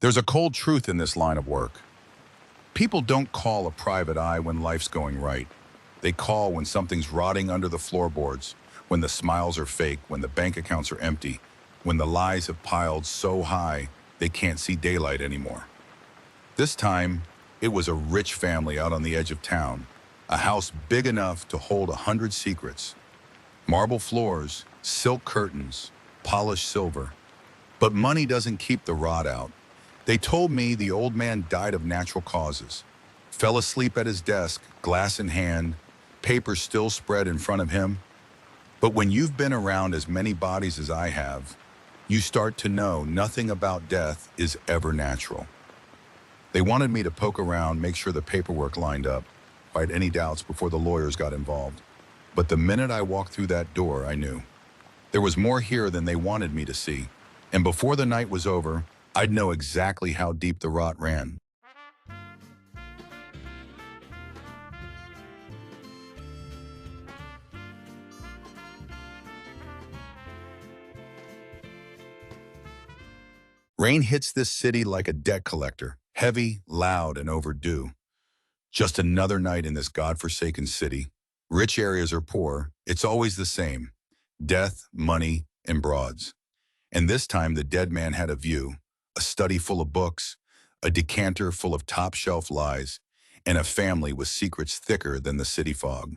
There's a cold truth in this line of work. People don't call a private eye when life's going right. They call when something's rotting under the floorboards, when the smiles are fake, when the bank accounts are empty, when the lies have piled so high they can't see daylight anymore. This time, it was a rich family out on the edge of town, a house big enough to hold 100 secrets. Marble floors, silk curtains, polished silver. But money doesn't keep the rot out. They told me the old man died of natural causes. Fell asleep at his desk, glass in hand, paper still spread in front of him. But when you've been around as many bodies as I have, you start to know nothing about death is ever natural. They wanted me to poke around, make sure the paperwork lined up, fight any doubts before the lawyers got involved. But the minute I walked through that door, I knew. There was more here than they wanted me to see. And before the night was over, I'd know exactly how deep the rot ran. Rain hits this city like a debt collector, heavy, loud, and overdue. Just another night in this godforsaken city. Rich areas are poor. It's always the same. Death, money, and broads. And this time the dead man had a view, a study full of books, a decanter full of top-shelf lies, and a family with secrets thicker than the city fog.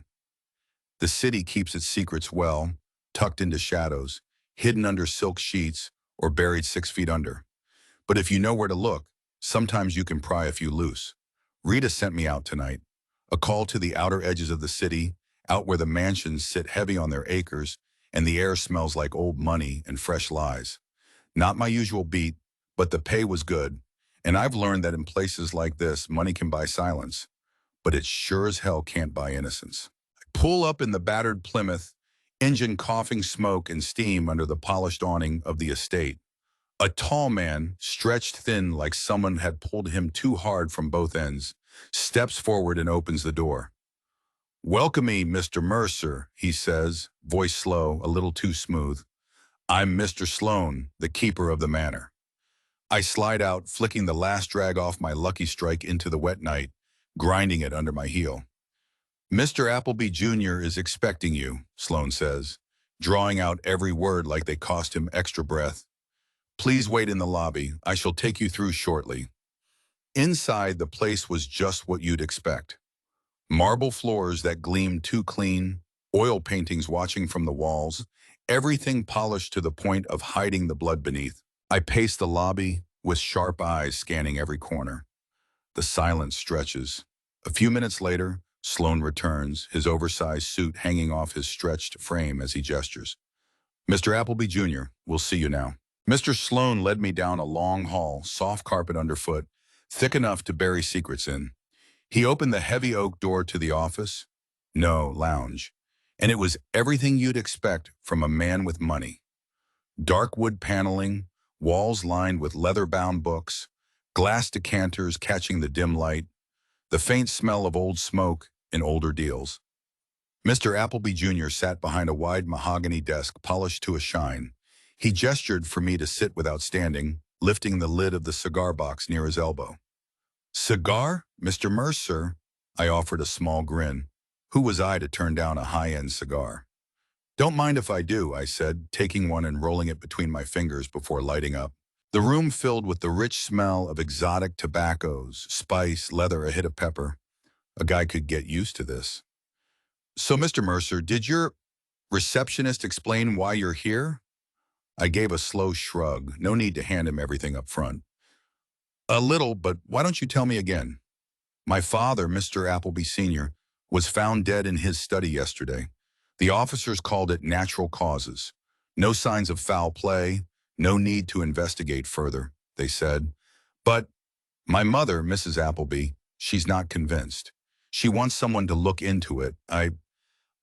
The city keeps its secrets well, tucked into shadows, hidden under silk sheets, or buried 6 feet under. But if you know where to look, sometimes you can pry a few loose. Rita sent me out tonight, a call to the outer edges of the city, out where the mansions sit heavy on their acres, and the air smells like old money and fresh lies. Not my usual beat, but the pay was good, and I've learned that in places like this, money can buy silence, but it sure as hell can't buy innocence. I pull up in the battered Plymouth, engine coughing smoke and steam under the polished awning of the estate. A tall man, stretched thin like someone had pulled him too hard from both ends, steps forward and opens the door. "Welcome me, Mr. Mercer," he says, voice slow, a little too smooth. "I'm Mr. Sloan, the keeper of the manor." I slide out, flicking the last drag off my Lucky Strike into the wet night, grinding it under my heel. "Mr. Appleby Jr. is expecting you," Sloan says, drawing out every word like they cost him extra breath. "Please wait in the lobby. I shall take you through shortly." Inside, the place was just what you'd expect. Marble floors that gleamed too clean, oil paintings watching from the walls, everything polished to the point of hiding the blood beneath. I pace the lobby, with sharp eyes scanning every corner. The silence stretches. A few minutes later, Sloan returns, his oversized suit hanging off his stretched frame as he gestures. "Mr. Appleby Jr., we'll see you now." Mr. Sloan led me down a long hall, soft carpet underfoot, thick enough to bury secrets in. He opened the heavy oak door to the office. No, lounge. And it was everything you'd expect from a man with money. Dark wood paneling, walls lined with leather-bound books, glass decanters catching the dim light, the faint smell of old smoke and older deals. Mr. Appleby Jr. sat behind a wide mahogany desk polished to a shine. He gestured for me to sit without standing, lifting the lid of the cigar box near his elbow. "Cigar, Mr. Mercer?" I offered a small grin. Who was I to turn down a high-end cigar? "Don't mind if I do," I said, taking one and rolling it between my fingers before lighting up. The room filled with the rich smell of exotic tobaccos, spice, leather, a hit of pepper. A guy could get used to this. "So, Mr. Mercer, did your receptionist explain why you're here?" I gave a slow shrug. No need to hand him everything up front. "A little, but why don't you tell me again?" "My father, Mr. Appleby Sr., was found dead in his study yesterday. The officers called it natural causes. No signs of foul play, no need to investigate further, they said. But my mother, Mrs. Appleby, she's not convinced. She wants someone to look into it. I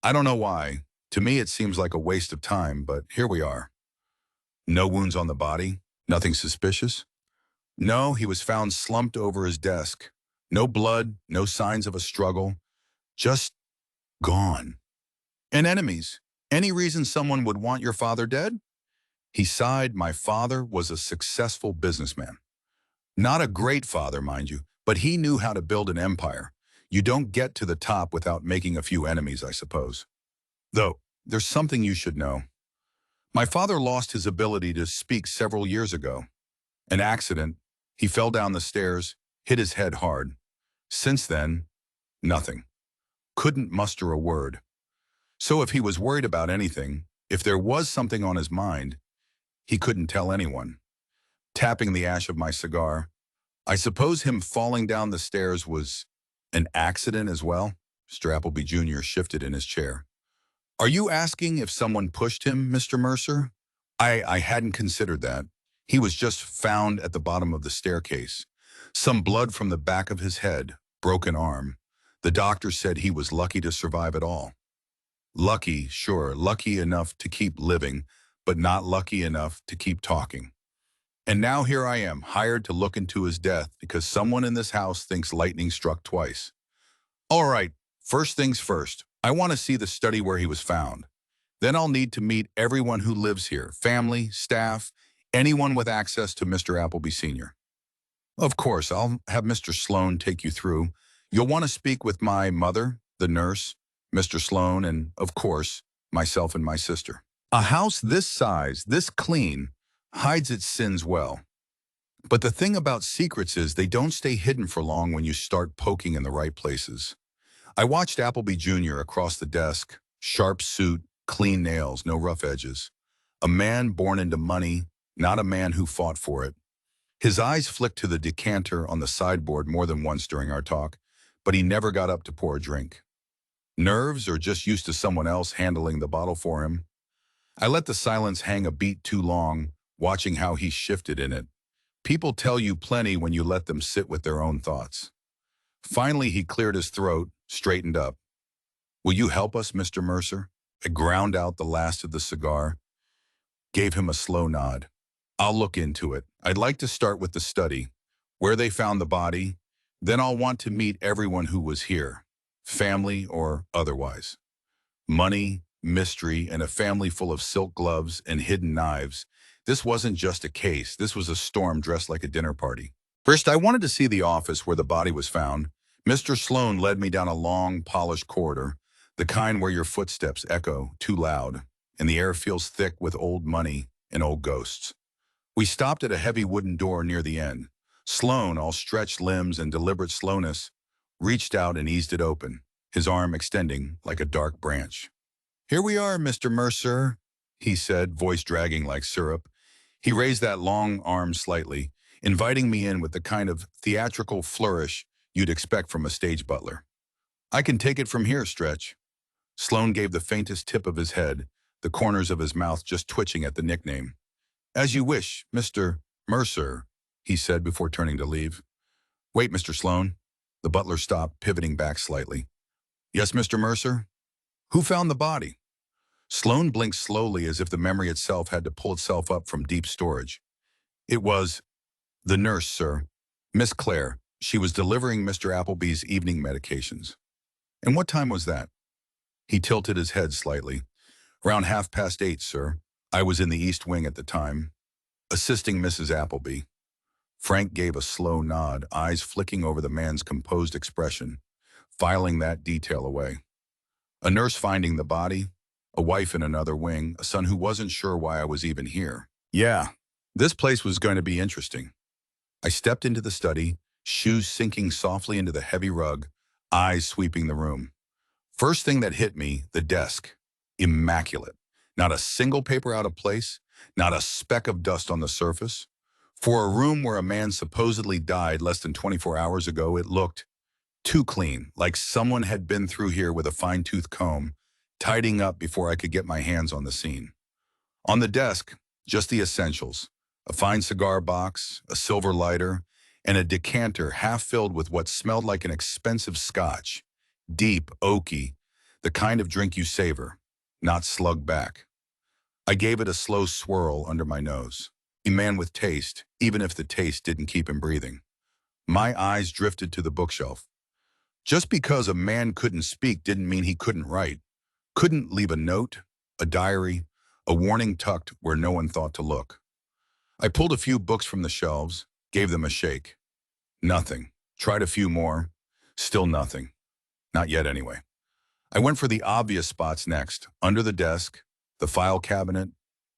don't know why. To me, it seems like a waste of time, but here we are." "No wounds on the body? Nothing suspicious?" "No, he was found slumped over his desk. No blood, no signs of a struggle. Just gone." "And enemies? Any reason someone would want your father dead?" He sighed. "My father was a successful businessman." Not a great father, mind you, but he knew how to build an empire. You don't get to the top without making a few enemies, I suppose. Though, there's something you should know. My father lost his ability to speak several years ago. An accident. He fell down the stairs, hit his head hard. Since then, nothing. Couldn't muster a word. So if he was worried about anything, if there was something on his mind, he couldn't tell anyone. Tapping the ash of my cigar, I suppose him falling down the stairs was an accident as well? Mr. Appleby Jr. shifted in his chair. Are you asking if someone pushed him, Mr. Mercer? I hadn't considered that. He was just found at the bottom of the staircase. Some blood from the back of his head, broken arm. The doctor said he was lucky to survive at all. Lucky, sure, lucky enough to keep living, but not lucky enough to keep talking. And now here I am, hired to look into his death because someone in this house thinks lightning struck twice. All right, first things first. I want to see the study where he was found. Then I'll need to meet everyone who lives here, family, staff, anyone with access to Mr. Appleby Sr. Of course, I'll have Mr. Sloan take you through. You'll want to speak with my mother, the nurse, Mr. Sloan, and, of course, myself and my sister. A house this size, this clean, hides its sins well. But the thing about secrets is they don't stay hidden for long when you start poking in the right places. I watched Appleby Jr. across the desk, sharp suit, clean nails, no rough edges. A man born into money, not a man who fought for it. His eyes flicked to the decanter on the sideboard more than once during our talk, but he never got up to pour a drink. Nerves or just used to someone else handling the bottle for him? I let the silence hang a beat too long, watching how he shifted in it. People tell you plenty when you let them sit with their own thoughts. Finally, he cleared his throat, straightened up. Will you help us, Mr. Mercer? I ground out the last of the cigar, gave him a slow nod. I'll look into it. I'd like to start with the study, where they found the body. Then I'll want to meet everyone who was here, family or otherwise. Money, mystery, and a family full of silk gloves and hidden knives. This wasn't just a case. This was a storm dressed like a dinner party. First, I wanted to see the office where the body was found. Mr. Sloan led me down a long, polished corridor, the kind where your footsteps echo too loud, and the air feels thick with old money and old ghosts. We stopped at a heavy wooden door near the end. Sloan, all stretched limbs and deliberate slowness, reached out and eased it open, his arm extending like a dark branch. Here we are, Mr. Mercer, he said, voice dragging like syrup. He raised that long arm slightly, inviting me in with the kind of theatrical flourish you'd expect from a stage butler. I can take it from here, Stretch. Sloan gave the faintest tip of his head, the corners of his mouth just twitching at the nickname. As you wish, Mr. Mercer, he said before turning to leave. Wait, Mr. Sloan. The butler stopped, pivoting back slightly. Yes, Mr. Mercer? Who found the body? Sloan blinked slowly as if the memory itself had to pull itself up from deep storage. It was the nurse, sir. Miss Claire. She was delivering Mr. Appleby's evening medications. And what time was that? He tilted his head slightly. Around 8:30, sir. I was in the East Wing at the time, assisting Mrs. Appleby. Frank gave a slow nod, eyes flicking over the man's composed expression, filing that detail away. A nurse finding the body, a wife in another wing, a son who wasn't sure why I was even here. Yeah, this place was going to be interesting. I stepped into the study, shoes sinking softly into the heavy rug, eyes sweeping the room. First thing that hit me, the desk. Immaculate. Not a single paper out of place, not a speck of dust on the surface. For a room where a man supposedly died less than 24 hours ago, it looked too clean, like someone had been through here with a fine-tooth comb, tidying up before I could get my hands on the scene. On the desk, just the essentials. A fine cigar box, a silver lighter, and a decanter half filled with what smelled like an expensive scotch. Deep, oaky, the kind of drink you savor, not slug back. I gave it a slow swirl under my nose. A man with taste, even if the taste didn't keep him breathing. My eyes drifted to the bookshelf. Just because a man couldn't speak didn't mean he couldn't write. Couldn't leave a note, a diary, a warning tucked where no one thought to look. I pulled a few books from the shelves, Gave them a shake. Nothing. Tried a few more. Still nothing. Not yet anyway. I went for the obvious spots next. Under the desk, the file cabinet,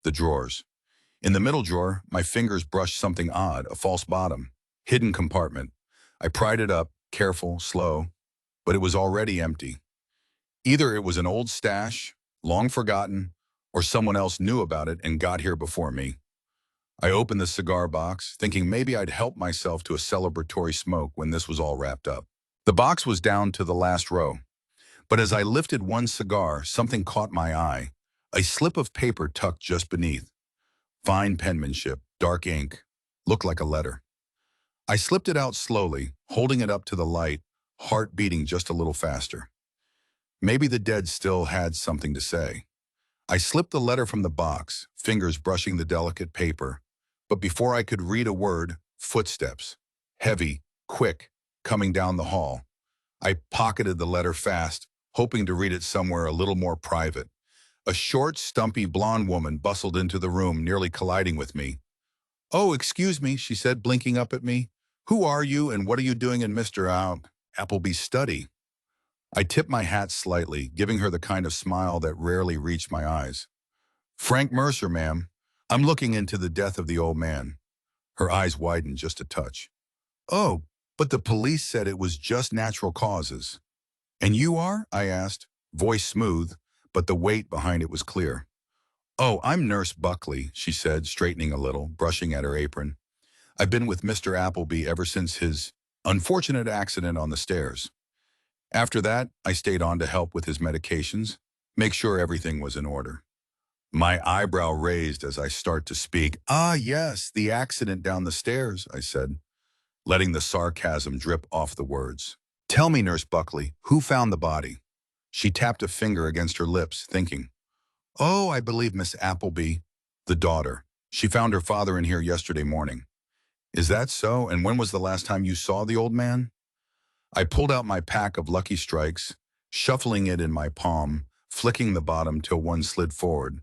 the drawers. In the middle drawer, my fingers brushed something odd, a false bottom. Hidden compartment. I pried it up, careful, slow, but it was already empty. Either it was an old stash, long forgotten, or someone else knew about it and got here before me. I opened the cigar box, thinking maybe I'd help myself to a celebratory smoke when this was all wrapped up. The box was down to the last row, but as I lifted one cigar, something caught my eye. A slip of paper tucked just beneath. Fine penmanship, dark ink, looked like a letter. I slipped it out slowly, holding it up to the light, heart beating just a little faster. Maybe the dead still had something to say. I slipped the letter from the box, fingers brushing the delicate paper, but before I could read a word, footsteps. Heavy, quick, coming down the hall. I pocketed the letter fast, hoping to read it somewhere a little more private. A short, stumpy, blonde woman bustled into the room, nearly colliding with me. "Oh, excuse me," she said, blinking up at me. "Who are you and what are you doing in Mr. Appleby's study?" I tipped my hat slightly, giving her the kind of smile that rarely reached my eyes. "Frank Mercer, ma'am. I'm looking into the death of the old man." Her eyes widened just a touch. "Oh, but the police said it was just natural causes." "And you are?" I asked, voice smooth, but the weight behind it was clear. "Oh, I'm Nurse Buckley," she said, straightening a little, brushing at her apron. "I've been with Mr. Appleby ever since his unfortunate accident on the stairs. After that, I stayed on to help with his medications, make sure everything was in order." My eyebrow raised as I start to speak. "Ah, yes, the accident down the stairs," I said, letting the sarcasm drip off the words. "Tell me, Nurse Buckley, who found the body?" She tapped a finger against her lips, thinking. "Oh, I believe Miss Appleby, the daughter. She found her father in here yesterday morning." "Is that so? And when was the last time you saw the old man?" I pulled out my pack of Lucky Strikes, shuffling it in my palm, flicking the bottom till one slid forward.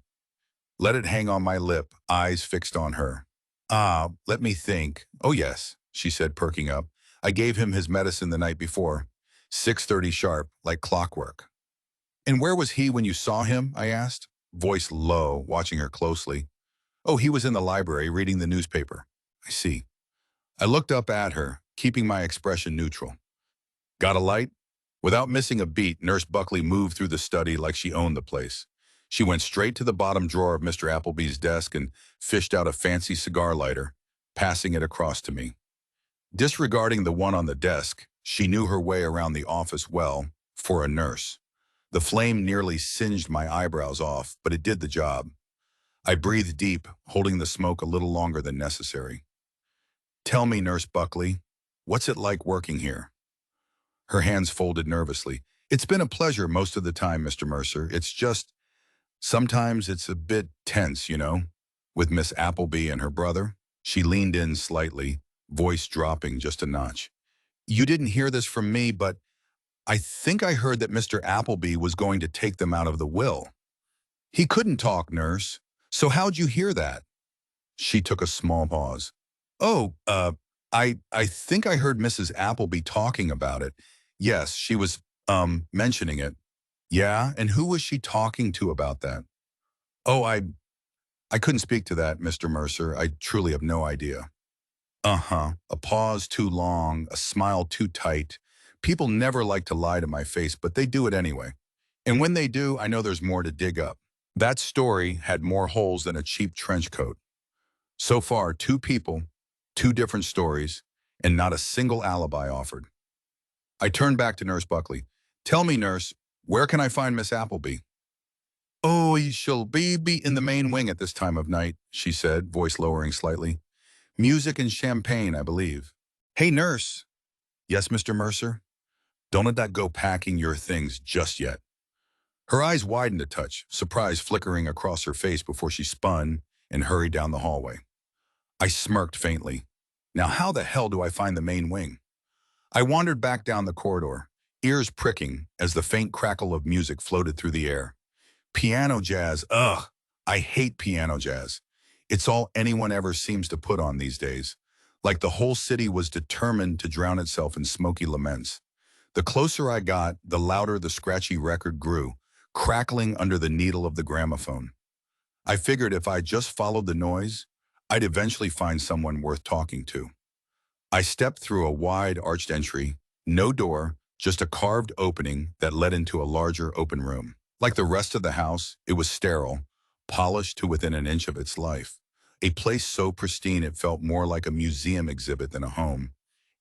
Let it hang on my lip, eyes fixed on her. Let me think. "Oh, yes," she said, perking up. "I gave him his medicine the night before. 6:30 sharp, like clockwork." "And where was he when you saw him?" I asked, voice low, watching her closely. "Oh, he was in the library reading the newspaper." "I see." I looked up at her, keeping my expression neutral. "Got a light?" Without missing a beat, Nurse Buckley moved through the study like she owned the place. She went straight to the bottom drawer of Mr. Appleby's desk and fished out a fancy cigar lighter, passing it across to me. Disregarding the one on the desk, she knew her way around the office well, for a nurse. The flame nearly singed my eyebrows off, but it did the job. I breathed deep, holding the smoke a little longer than necessary. "Tell me, Nurse Buckley, what's it like working here?" Her hands folded nervously. "It's been a pleasure most of the time, Mr. Mercer. It's just, sometimes it's a bit tense, you know, with Miss Appleby and her brother." She leaned in slightly, voice dropping just a notch. "You didn't hear this from me, but I think I heard that Mr. Appleby was going to take them out of the will." "He couldn't talk, nurse. So how'd you hear that?" She took a small pause. "Oh, I think I heard Mrs. Appleby talking about it. Yes, she was, mentioning it." "Yeah, and who was she talking to about that?" "Oh, I couldn't speak to that, Mr. Mercer. I truly have no idea." Uh-huh. A pause too long, a smile too tight. People never like to lie to my face, but they do it anyway. And when they do, I know there's more to dig up. That story had more holes than a cheap trench coat. So far, two people, two different stories, and not a single alibi offered. I turned back to Nurse Buckley. "Tell me, nurse, where can I find Miss Appleby?" "Oh, she'll be in the main wing at this time of night," she said, voice lowering slightly. "Music and champagne, I believe." "Hey, nurse." "Yes, Mr. Mercer?" "Don't let that go packing your things just yet." Her eyes widened a touch, surprise flickering across her face before she spun and hurried down the hallway. I smirked faintly. Now how the hell do I find the main wing? I wandered back down the corridor, ears pricking as the faint crackle of music floated through the air. Piano jazz, ugh! I hate piano jazz. It's all anyone ever seems to put on these days. like the whole city was determined to drown itself in smoky laments. The closer I got, the louder the scratchy record grew, crackling under the needle of the gramophone. I figured if I just followed the noise, I'd eventually find someone worth talking to. I stepped through a wide arched entry, no door, just a carved opening that led into a larger open room. Like the rest of the house, it was sterile, polished to within an inch of its life. A place so pristine it felt more like a museum exhibit than a home.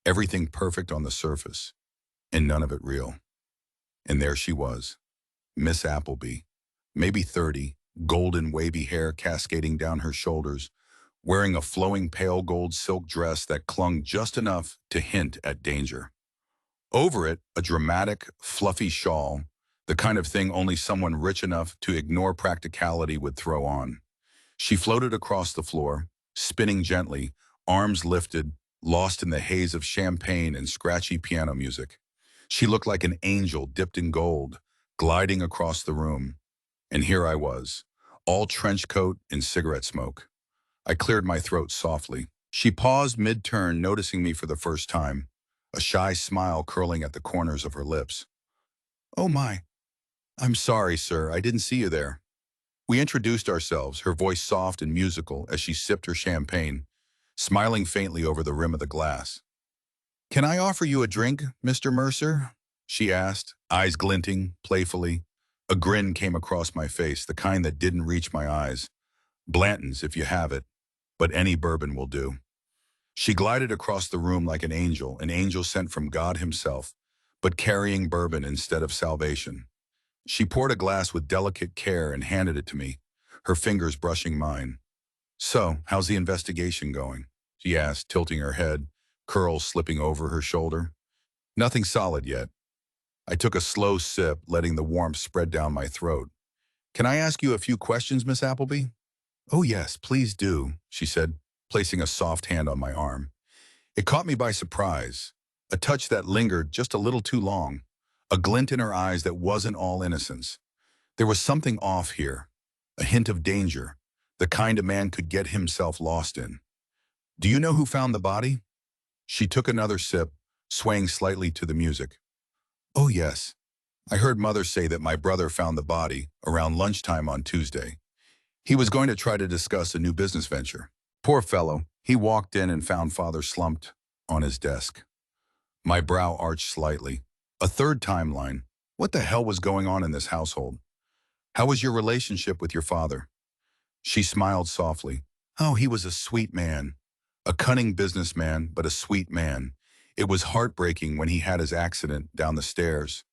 Everything perfect on the surface, and none of it real. And there she was, Miss Appleby, maybe 30, golden wavy hair cascading down her shoulders, wearing a flowing pale gold silk dress that clung just enough to hint at danger. Over it, a dramatic, fluffy shawl, the kind of thing only someone rich enough to ignore practicality would throw on. She floated across the floor, spinning gently, arms lifted, lost in the haze of champagne and scratchy piano music. She looked like an angel dipped in gold, gliding across the room. And here I was, all trench coat and cigarette smoke. I cleared my throat softly. She paused mid-turn, noticing me for the first time, a shy smile curling at the corners of her lips. "Oh my, I'm sorry, sir, I didn't see you there." We introduced ourselves, her voice soft and musical as she sipped her champagne, smiling faintly over the rim of the glass. "Can I offer you a drink, Mr. Mercer?" she asked, eyes glinting, playfully. A grin came across my face, the kind that didn't reach my eyes. "Blanton's, if you have it, but any bourbon will do." She glided across the room like an angel sent from God himself, but carrying bourbon instead of salvation. She poured a glass with delicate care and handed it to me, her fingers brushing mine. "So, how's the investigation going?" she asked, tilting her head, curls slipping over her shoulder. "Nothing solid yet." I took a slow sip, letting the warmth spread down my throat. "Can I ask you a few questions, Miss Appleby?" "Oh yes, please do," she said, placing a soft hand on my arm. It caught me by surprise, a touch that lingered just a little too long, a glint in her eyes that wasn't all innocence. There was something off here, a hint of danger, the kind a man could get himself lost in. "Do you know who found the body?" She took another sip, swaying slightly to the music. "Oh yes, I heard Mother say that my brother found the body around lunchtime on Tuesday. He was going to try to discuss a new business venture. Poor fellow, he walked in and found Father slumped on his desk." My brow arched slightly. A third timeline. What the hell was going on in this household? "How was your relationship with your father?" She smiled softly. "Oh, he was a sweet man. A cunning businessman, but a sweet man. It was heartbreaking when he had his accident down the stairs."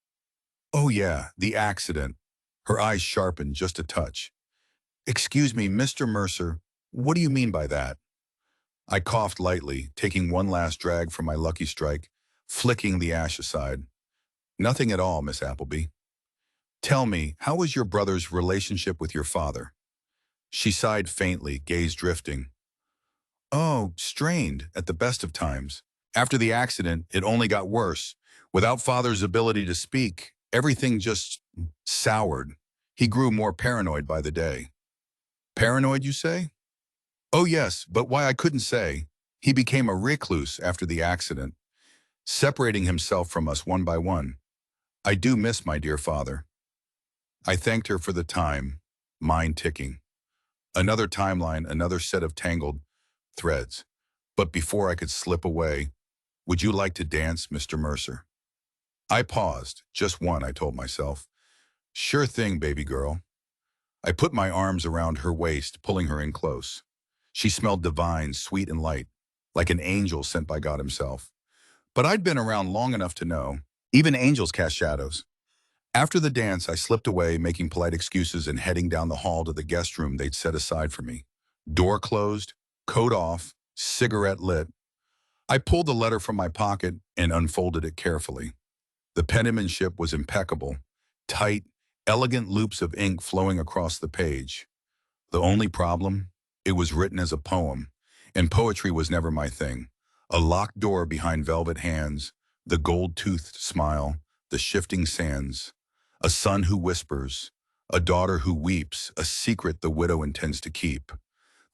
"Oh yeah, the accident." Her eyes sharpened just a touch. "Excuse me, Mr. Mercer, what do you mean by that?" I coughed lightly, taking one last drag from my lucky strike, flicking the ash aside. "Nothing at all, Miss Appleby." "Tell me, how was your brother's relationship with your father?" She sighed faintly, gaze drifting. "Oh, strained at the best of times. After the accident, it only got worse. Without father's ability to speak, everything just soured. He grew more paranoid by the day." "Paranoid, you say?" "Oh yes, but why I couldn't say. He became a recluse after the accident, separating himself from us one by one. I do miss my dear father." I thanked her for the time, mind ticking. Another timeline, another set of tangled threads. But before I could slip away, "Would you like to dance, Mr. Mercer?" I paused. Just one, I told myself. "Sure thing, baby girl." I put my arms around her waist, pulling her in close. She smelled divine, sweet and light, like an angel sent by God himself. But I'd been around long enough to know, even angels cast shadows. After the dance, I slipped away, making polite excuses and heading down the hall to the guest room they'd set aside for me. Door closed, coat off, cigarette lit. I pulled the letter from my pocket and unfolded it carefully. The penmanship was impeccable, tight, elegant loops of ink flowing across the page. The only problem? It was written as a poem, and poetry was never my thing. A locked door behind velvet hands, the gold-toothed smile, the shifting sands. A son who whispers, a daughter who weeps, a secret the widow intends to keep.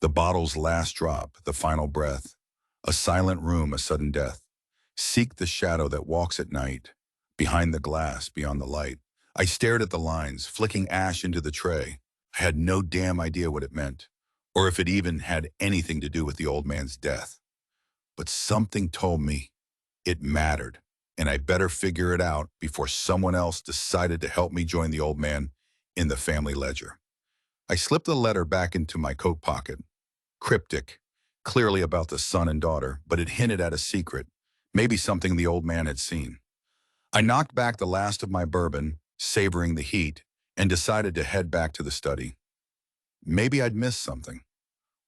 The bottle's last drop, the final breath. A silent room, a sudden death. Seek the shadow that walks at night, behind the glass, beyond the light. I stared at the lines, flicking ash into the tray. I had no damn idea what it meant, or if it even had anything to do with the old man's death. But something told me it mattered, and I better figure it out before someone else decided to help me join the old man in the family ledger. I slipped the letter back into my coat pocket. Cryptic, clearly about the son and daughter, but it hinted at a secret, maybe something the old man had seen. I knocked back the last of my bourbon, savoring the heat, and decided to head back to the study. Maybe I'd missed something.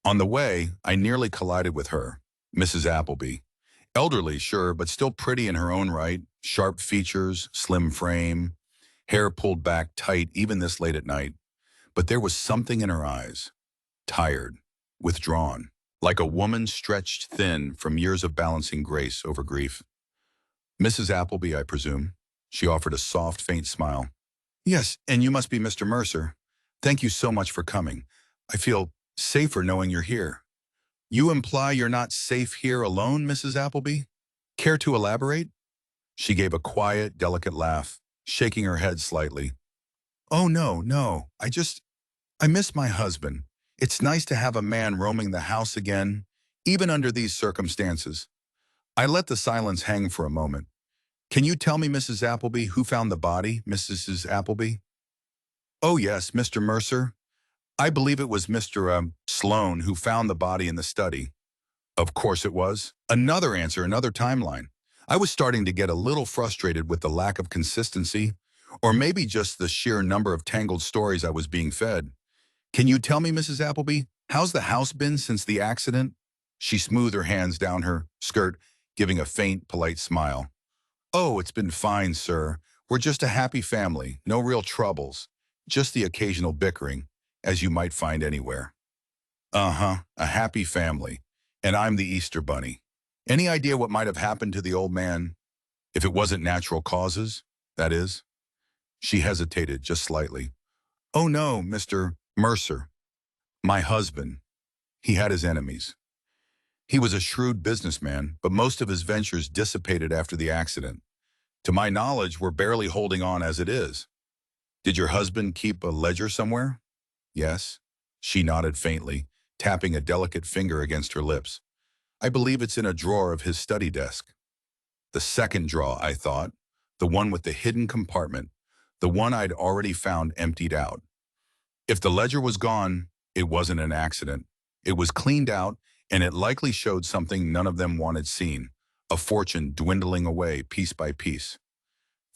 On the way, I nearly collided with her, Mrs. Appleby. Elderly, sure, but still pretty in her own right, sharp features, slim frame, hair pulled back tight even this late at night. But there was something in her eyes, tired, withdrawn, like a woman stretched thin from years of balancing grace over grief. Mrs. Appleby, I presume. She offered a soft, faint smile. Yes, and you must be Mr. Mercer. Thank you so much for coming. I feel safer knowing you're here. You imply you're not safe here alone, Mrs. Appleby? Care to elaborate? She gave a quiet, delicate laugh, shaking her head slightly. Oh, no. I miss my husband. It's nice to have a man roaming the house again, even under these circumstances. I let the silence hang for a moment. Can you tell me, Mrs. Appleby, who found the body, Mrs. Appleby? Oh, yes, Mr. Mercer. I believe it was Mr. Sloan who found the body in the study. Of course it was. Another answer, another timeline. I was starting to get a little frustrated with the lack of consistency, or maybe just the sheer number of tangled stories I was being fed. Can you tell me, Mrs. Appleby, how's the house been since the accident? She smoothed her hands down her skirt, giving a faint, polite smile. Oh, it's been fine, sir. We're just a happy family, no real troubles. Just the occasional bickering, as you might find anywhere. Uh-huh, a happy family. And I'm the Easter Bunny. Any idea what might have happened to the old man? If it wasn't natural causes, that is? She hesitated just slightly. Oh no, Mr. Mercer. My husband. He had his enemies. He was a shrewd businessman, but most of his ventures dissipated after the accident. To my knowledge, we're barely holding on as it is. Did your husband keep a ledger somewhere? Yes. She nodded faintly, tapping a delicate finger against her lips. I believe it's in a drawer of his study desk. The second drawer, I thought. The one with the hidden compartment. The one I'd already found emptied out. If the ledger was gone, it wasn't an accident. It was cleaned out, and it likely showed something none of them wanted seen. A fortune dwindling away piece by piece.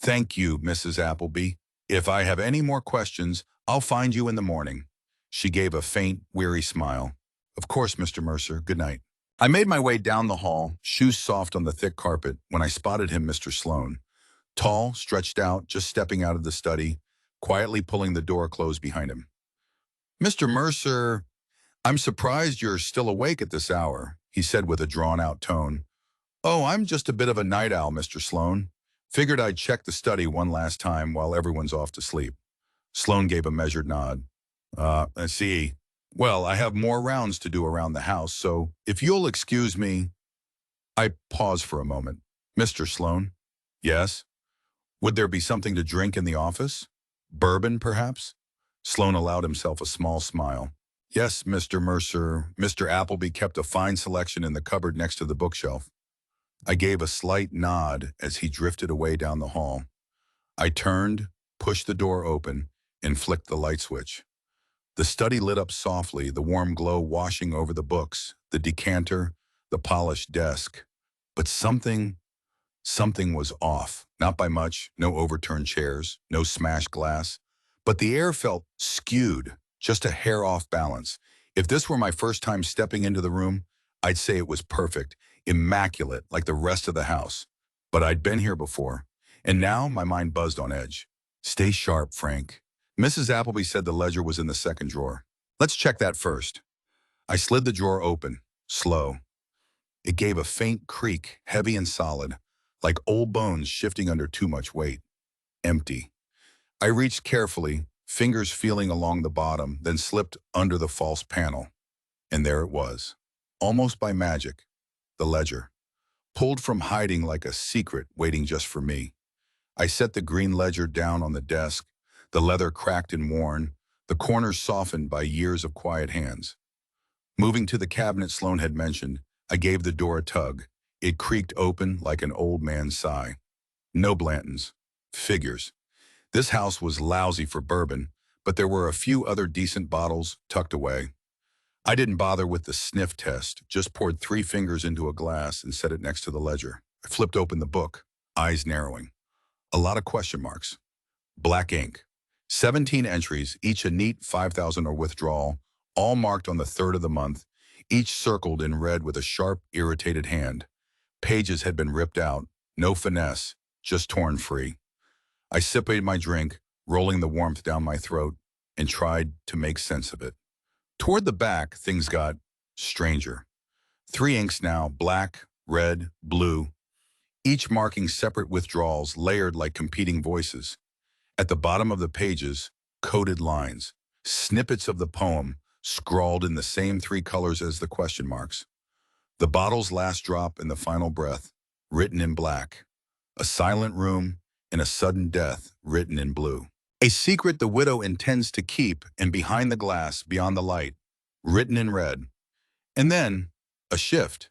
Thank you, Mrs. Appleby. If I have any more questions, I'll find you in the morning. She gave a faint, weary smile. Of course, Mr. Mercer. Good night. I made my way down the hall, shoes soft on the thick carpet, when I spotted him, Mr. Sloan. Tall, stretched out, just stepping out of the study, quietly pulling the door closed behind him. Mr. Mercer, I'm surprised you're still awake at this hour, he said with a drawn-out tone. Oh, I'm just a bit of a night owl, Mr. Sloan. Figured I'd check the study one last time while everyone's off to sleep. Sloan gave a measured nod. I see. Well, I have more rounds to do around the house, so if you'll excuse me. I paused for a moment. Mr. Sloan? Yes? Would there be something to drink in the office? Bourbon, perhaps? Sloan allowed himself a small smile. Yes, Mr. Mercer. Mr. Appleby kept a fine selection in the cupboard next to the bookshelf. I gave a slight nod as he drifted away down the hall. I turned, pushed the door open, and flicked the light switch. The study lit up softly, the warm glow washing over the books, the decanter, the polished desk. But something was off. Not by much, no overturned chairs, no smashed glass. But the air felt skewed, just a hair off balance. If this were my first time stepping into the room, I'd say it was perfect, immaculate, like the rest of the house. But I'd been here before, and now my mind buzzed on edge. Stay sharp, Frank. Mrs. Appleby said the ledger was in the second drawer. Let's check that first. I slid the drawer open, slow. It gave a faint creak, heavy and solid, like old bones shifting under too much weight. Empty. I reached carefully, fingers feeling along the bottom, then slipped under the false panel. And there it was, almost by magic. the ledger, pulled from hiding like a secret waiting just for me. I set the green ledger down on the desk, the leather cracked and worn, the corners softened by years of quiet hands. Moving to the cabinet Sloan had mentioned, I gave the door a tug. It creaked open like an old man's sigh. No Blantons. Figures. This house was lousy for bourbon, but there were a few other decent bottles tucked away. I didn't bother with the sniff test, just poured 3 fingers into a glass and set it next to the ledger. I flipped open the book, eyes narrowing. A lot of question marks. Black ink. 17 entries, each a neat 5,000 or withdrawal, all marked on the 3rd of the month, each circled in red with a sharp, irritated hand. Pages had been ripped out, no finesse, just torn free. I sipped my drink, rolling the warmth down my throat, and tried to make sense of it. Toward the back, things got stranger. 3 inks now, black, red, blue, each marking separate withdrawals layered like competing voices. At the bottom of the pages, coded lines, snippets of the poem, scrawled in the same 3 colors as the question marks. The bottle's last drop and the final breath, written in black. A silent room and a sudden death, written in blue. A secret the widow intends to keep, and behind the glass, beyond the light, written in red. And then, a shift.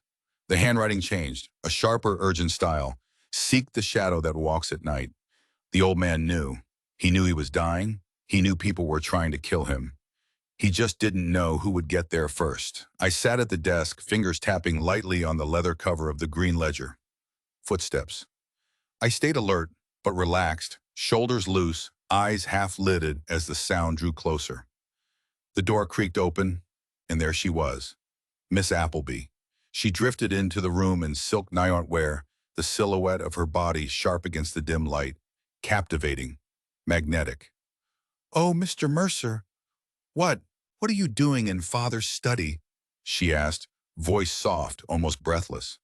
The handwriting changed, a sharper, urgent style. Seek the shadow that walks at night. The old man knew. He knew he was dying. He knew people were trying to kill him. He just didn't know who would get there first. I sat at the desk, fingers tapping lightly on the leather cover of the green ledger. Footsteps. I stayed alert, but relaxed, shoulders loose, eyes half-lidded as the sound drew closer. The door creaked open, and there she was, Miss Appleby. She drifted into the room in silk nightwear, the silhouette of her body sharp against the dim light, captivating, magnetic. "Oh, Mr. Mercer, what are you doing in Father's study?" she asked, voice soft, almost breathless.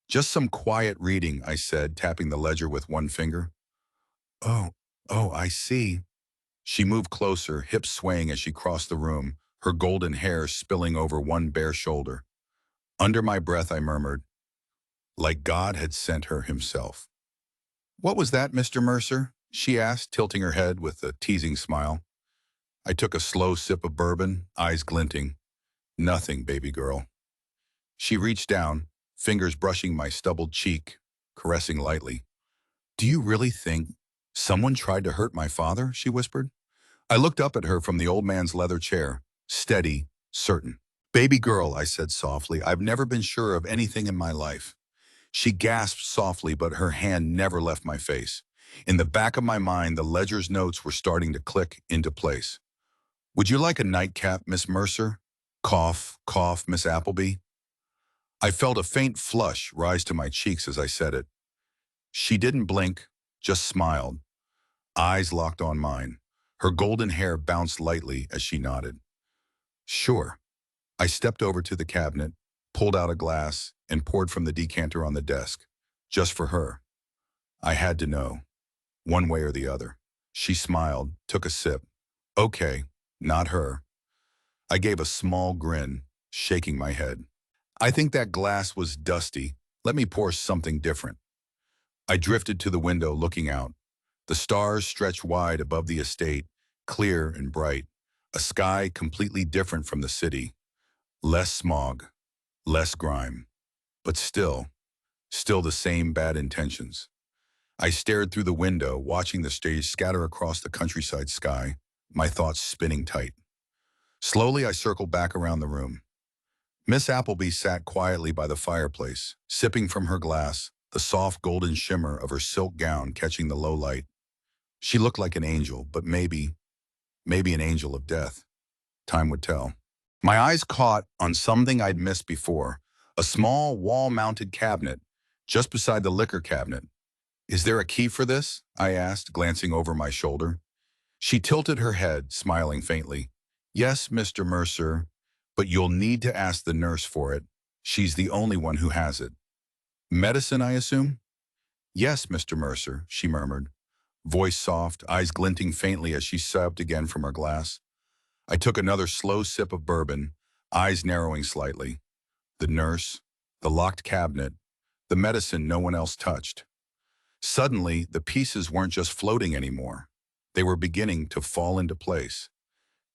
"Just some quiet reading," I said, tapping the ledger with one finger. Oh, I see." She moved closer, hips swaying as she crossed the room, her golden hair spilling over one bare shoulder. Under my breath, I murmured, like God had sent her himself. "What was that, Mr. Mercer?" she asked, tilting her head with a teasing smile. I took a slow sip of bourbon, eyes glinting. "Nothing, baby girl." She reached down, fingers brushing my stubbled cheek, caressing lightly. "Do you really think someone tried to hurt my father?" she whispered. I looked up at her from the old man's leather chair, steady, certain. "Baby girl," I said softly, "I've never been sure of anything in my life." She gasped softly, but her hand never left my face. In the back of my mind, the ledger's notes were starting to click into place. "Would you like a nightcap, Miss Mercer?" Cough, cough, Miss Appleby. I felt a faint flush rise to my cheeks as I said it. She didn't blink, just smiled. Eyes locked on mine. Her golden hair bounced lightly as she nodded. "Sure." I stepped over to the cabinet, pulled out a glass, and poured from the decanter on the desk. Just for her. I had to know. One way or the other. She smiled, took a sip. "Okay, not her." I gave a small grin, shaking my head. "I think that glass was dusty. Let me pour something different." I drifted to the window, looking out. The stars stretched wide above the estate, clear and bright. A sky completely different from the city. Less smog, less grime. But still the same bad intentions. I stared through the window, watching the stars scatter across the countryside sky, my thoughts spinning tight. Slowly, I circled back around the room. Miss Appleby sat quietly by the fireplace, sipping from her glass, the soft golden shimmer of her silk gown catching the low light. She looked like an angel, but maybe an angel of death. Time would tell. My eyes caught on something I'd missed before, a small wall-mounted cabinet, just beside the liquor cabinet. "Is there a key for this?" I asked, glancing over my shoulder. She tilted her head, smiling faintly. "Yes, Mr. Mercer, but you'll need to ask the nurse for it. She's the only one who has it." "Medicine, I assume?" "Yes, Mr. Mercer," she murmured, voice soft, eyes glinting faintly as she sipped again from her glass. I took another slow sip of bourbon, eyes narrowing slightly. The nurse, the locked cabinet, the medicine no one else touched. Suddenly, the pieces weren't just floating anymore. They were beginning to fall into place.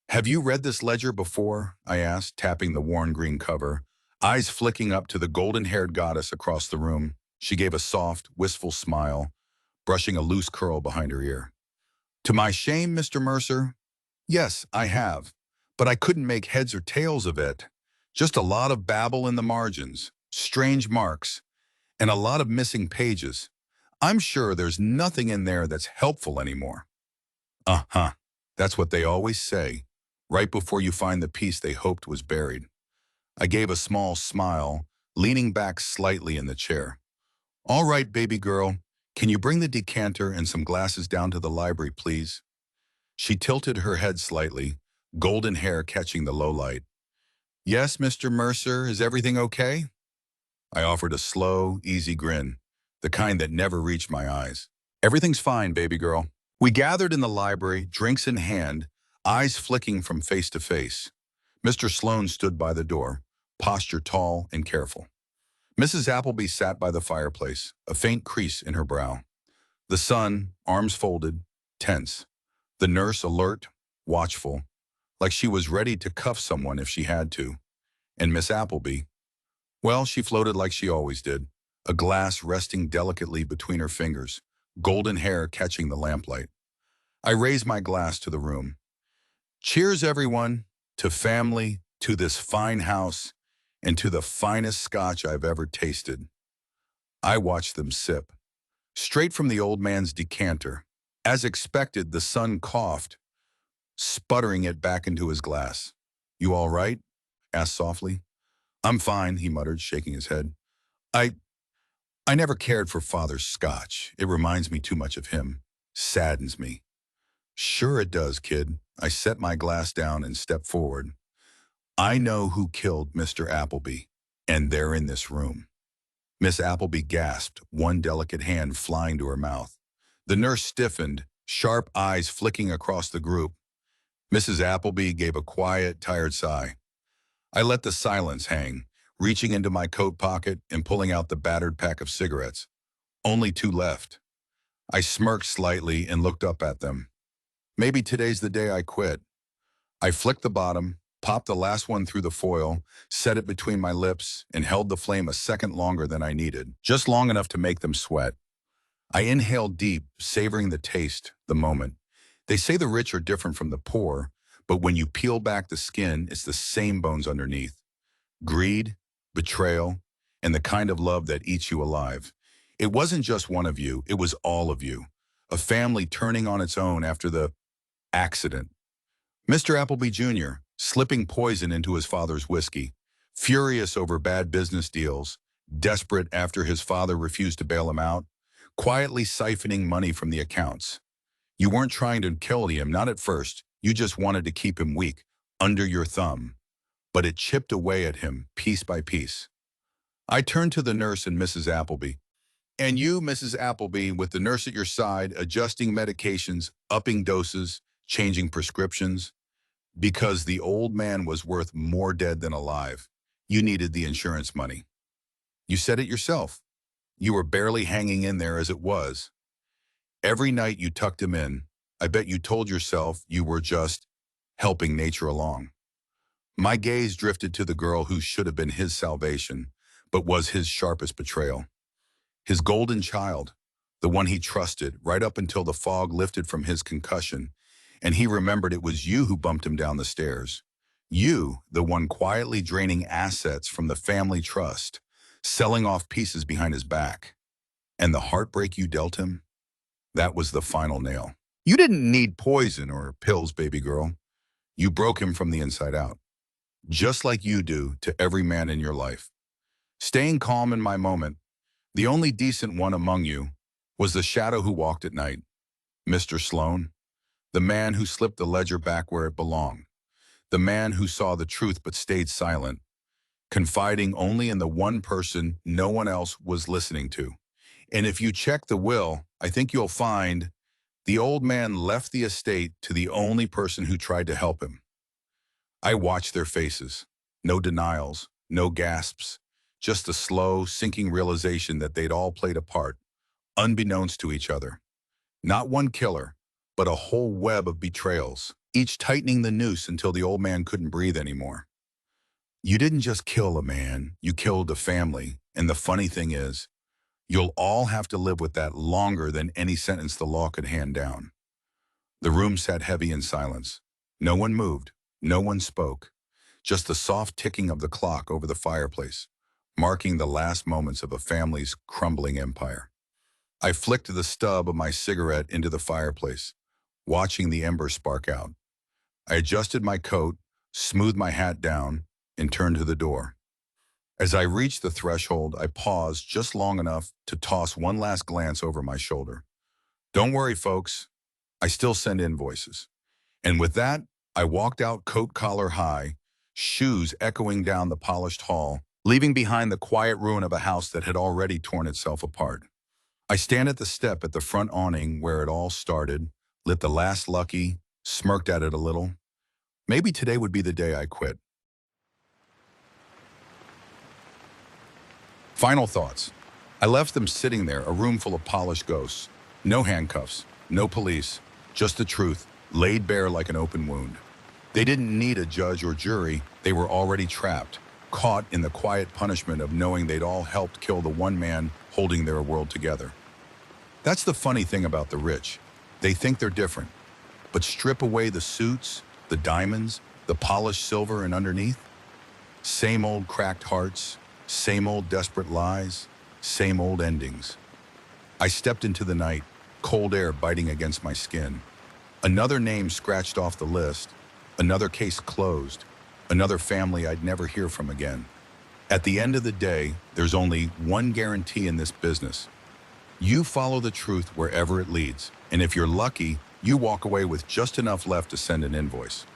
"Have you read this ledger before?" I asked, tapping the worn green cover, eyes flicking up to the golden-haired goddess across the room. She gave a soft, wistful smile, brushing a loose curl behind her ear. "To my shame, Mr. Mercer, yes, I have, but I couldn't make heads or tails of it. Just a lot of babble in the margins, strange marks, and a lot of missing pages. I'm sure there's nothing in there that's helpful anymore." Uh-huh. That's what they always say, right before you find the piece they hoped was buried. I gave a small smile, leaning back slightly in the chair. "All right, baby girl, can you bring the decanter and some glasses down to the library, please?" She tilted her head slightly, golden hair catching the low light. "Yes, Mr. Mercer, is everything okay?" I offered a slow, easy grin, the kind that never reached my eyes. "Everything's fine, baby girl." We gathered in the library, drinks in hand, eyes flicking from face to face. Mr. Sloane stood by the door, posture tall and careful. Mrs. Appleby sat by the fireplace, a faint crease in her brow. The son, arms folded, tense. The nurse alert, watchful, like she was ready to cuff someone if she had to. And Miss Appleby, well, she floated like she always did, a glass resting delicately between her fingers, golden hair catching the lamplight. I raised my glass to the room. "Cheers, everyone, to family, to this fine house, and to the finest scotch I've ever tasted." I watched them sip, straight from the old man's decanter. As expected, the son coughed, sputtering it back into his glass. "You all right?" asked softly. "I'm fine," he muttered, shaking his head. I I never cared for Father's scotch. It reminds me too much of him. Saddens me." "Sure it does, kid." I set my glass down and stepped forward. "I know who killed Mr. Appleby, and they're in this room." Miss Appleby gasped, one delicate hand flying to her mouth. The nurse stiffened, sharp eyes flicking across the group. Mrs. Appleby gave a quiet, tired sigh. I let the silence hang, reaching into my coat pocket and pulling out the battered pack of cigarettes. Only two left. I smirked slightly and looked up at them. Maybe today's the day I quit. I flicked the bottom, popped the last one through the foil, set it between my lips, and held the flame a second longer than I needed, just long enough to make them sweat. I inhaled deep, savoring the taste, the moment. They say the rich are different from the poor, but when you peel back the skin, it's the same bones underneath. Greed, betrayal, and the kind of love that eats you alive. It wasn't just one of you, it was all of you. A family turning on its own after the accident. Mr. Appleby Jr., slipping poison into his father's whiskey, furious over bad business deals, desperate after his father refused to bail him out, quietly siphoning money from the accounts. You weren't trying to kill him, not at first. You just wanted to keep him weak, under your thumb. But it chipped away at him, piece by piece. I turned to the nurse and Mrs. Appleby. "And you, Mrs. Appleby, with the nurse at your side, adjusting medications, upping doses, changing prescriptions. Because the old man was worth more dead than alive. You needed the insurance money. You said it yourself. You were barely hanging in there as it was. Every night you tucked him in. I bet you told yourself you were just helping nature along." My gaze drifted to the girl who should have been his salvation, but was his sharpest betrayal. His golden child, the one he trusted right up until the fog lifted from his concussion, and he remembered it was you who bumped him down the stairs. You, the one quietly draining assets from the family trust, selling off pieces behind his back. And the heartbreak you dealt him? That was the final nail. You didn't need poison or pills, baby girl. You broke him from the inside out. Just like you do to every man in your life. Staying calm in my moment, the only decent one among you was the shadow who walked at night. Mr. Sloane, the man who slipped the ledger back where it belonged. The man who saw the truth but stayed silent, confiding only in the one person no one else was listening to. And if you check the will, I think you'll find the old man left the estate to the only person who tried to help him. I watched their faces. No denials, no gasps, just a slow, sinking realization that they'd all played a part, unbeknownst to each other. Not one killer, but a whole web of betrayals, each tightening the noose until the old man couldn't breathe anymore. You didn't just kill a man, you killed a family, and the funny thing is, you'll all have to live with that longer than any sentence the law could hand down. The room sat heavy in silence. No one moved, no one spoke, just the soft ticking of the clock over the fireplace, marking the last moments of a family's crumbling empire. I flicked the stub of my cigarette into the fireplace, watching the embers spark out. I adjusted my coat, smoothed my hat down, and turned to the door. As I reached the threshold, I paused just long enough to toss one last glance over my shoulder. Don't worry, folks. I still send invoices. And with that, I walked out coat collar high, shoes echoing down the polished hall, leaving behind the quiet ruin of a house that had already torn itself apart. I stand at the step at the front awning where it all started, lit the last lucky, smirked at it a little. Maybe today would be the day I quit. Final thoughts. I left them sitting there, a room full of polished ghosts. No handcuffs, no police, just the truth, laid bare like an open wound. They didn't need a judge or jury. They were already trapped, caught in the quiet punishment of knowing they'd all helped kill the one man holding their world together. That's the funny thing about the rich. They think they're different, but strip away the suits, the diamonds, the polished silver, and underneath, same old cracked hearts, same old desperate lies, same old endings. I stepped into the night, cold air biting against my skin. Another name scratched off the list, another case closed, another family I'd never hear from again. At the end of the day, there's only one guarantee in this business. You follow the truth wherever it leads, and if you're lucky, you walk away with just enough left to send an invoice.